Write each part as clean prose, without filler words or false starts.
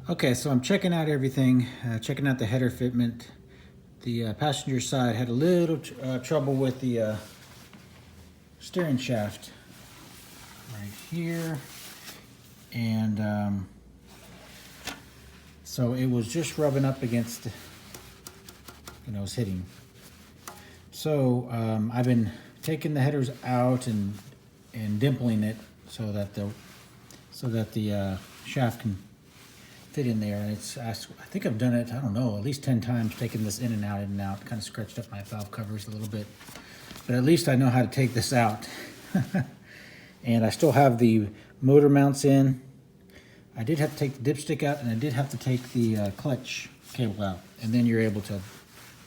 Okay, so I'm checking out everything, checking out the header fitment. The passenger side had a little trouble with the steering shaft right here. And so it was just rubbing up against, it was hitting. So I've been taking the headers out and dimpling it so that the shaft can fit in there. And I think I've done it, I don't know, at least 10 times, taking this in and out, kind of scratched up my valve covers a little bit. But at least I know how to take this out. And I still have the motor mounts in. I did have to take the dipstick out, and I did have to take the clutch cable out. And then you're able to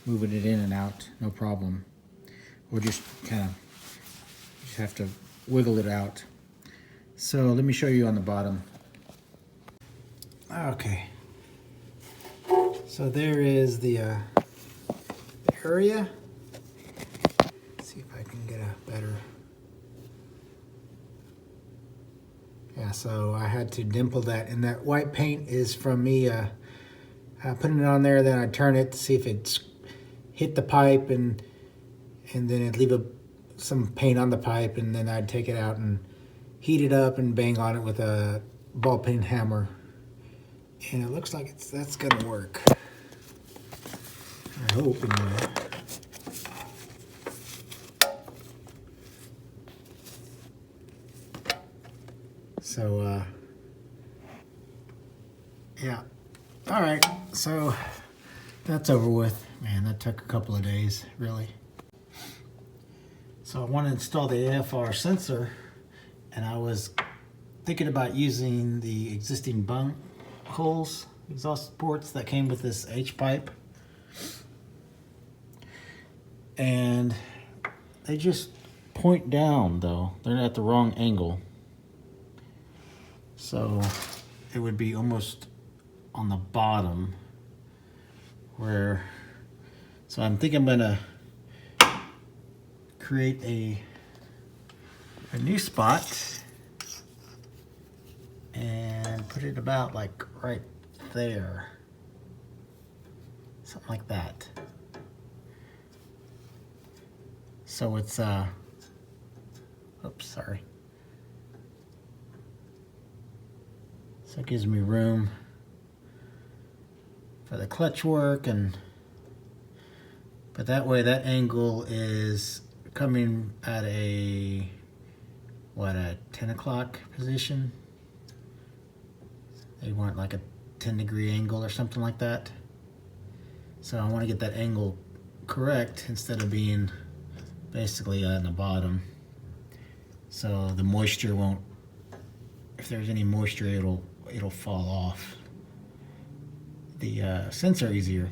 move it in and out, no problem. Or just have to wiggle it out. So let me show you on the bottom. Okay. So there is the area. Let's see if I can get a better. Yeah, so I had to dimple that, and that white paint is from me putting it on there. Then I turn it to see if it's hit the pipe, and then it'd leave some paint on the pipe, and then I'd take it out and heat it up and bang on it with a ball peen hammer. And it looks like that's gonna work. I hope anyway. So yeah. All right, so that's over with. Man, that took a couple of days, really. So I want to install the AFR sensor, and I was thinking about using the existing bung holes, exhaust ports that came with this H-pipe. And they just point down, though. They're at the wrong angle. So it would be almost on the bottom where, so I'm thinking I'm gonna create a new spot and put it about like right there, something like that. So it's oops, sorry. So it gives me room for the clutch work, but that way that angle is coming at a 10 o'clock position. They want like a 10-degree angle or something like that. So I want to get that angle correct instead of being basically on the bottom. So the moisture won't, if there's any moisture, it'll fall off the sensor easier,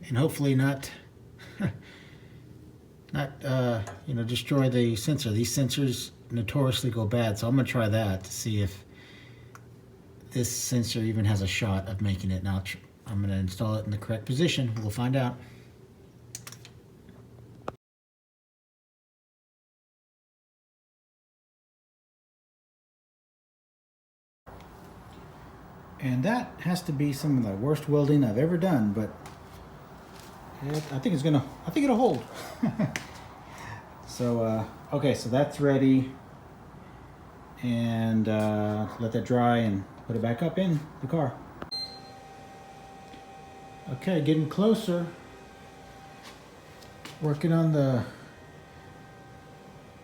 and hopefully not destroy the sensor. These sensors notoriously go bad, so I'm gonna try that to see if this sensor even has a shot of making it. Now I'm gonna install it in the correct position. We'll find out. And that has to be some of the worst welding I've ever done, but I think it'll hold. So, okay, so that's ready. And let that dry and put it back up in the car. Okay, getting closer. Working on the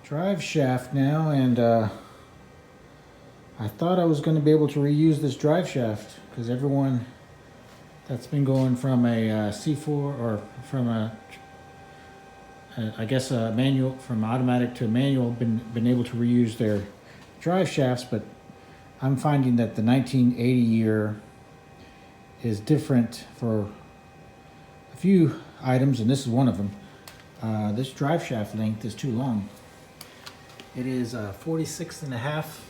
drive shaft now, and I thought I was going to be able to reuse this drive shaft because everyone that's been going from a C4 or from a manual, from automatic to manual, been able to reuse their drive shafts, but I'm finding that the 1980 year is different for a few items, and this is one of them. This drive shaft length is too long. It is 46 and a half.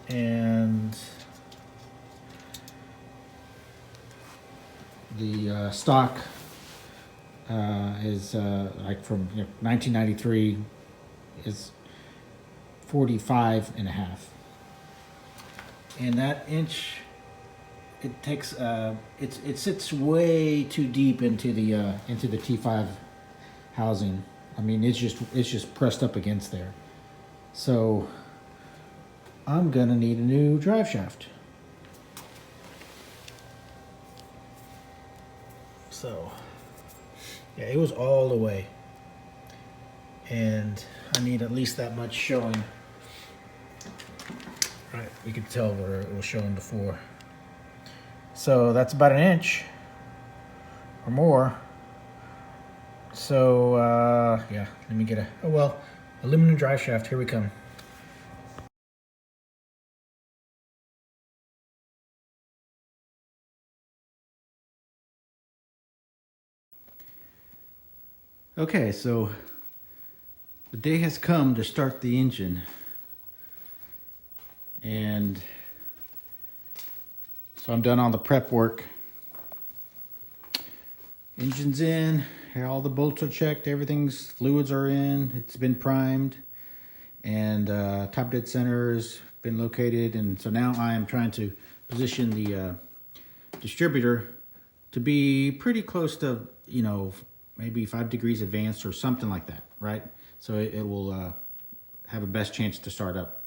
And the stock is like from 1993 is 45.5. And that inch, it takes it sits way too deep into the T5 housing. I mean, it's just pressed up against there. So I'm gonna need a new drive shaft. So yeah, it was all the way, and I need at least that much showing. Right, you could tell where it was showing before. So that's about an inch or more. So yeah, let me get aluminum drive shaft. Here we come. Okay, so the day has come to start the engine, and so I'm done all the prep work. Engine's in, all the bolts are checked, fluids are in, it's been primed, and top dead center has been located, and so now I am trying to position the distributor to be pretty close to, maybe 5 degrees advanced or something like that, right? So it will have a best chance to start up.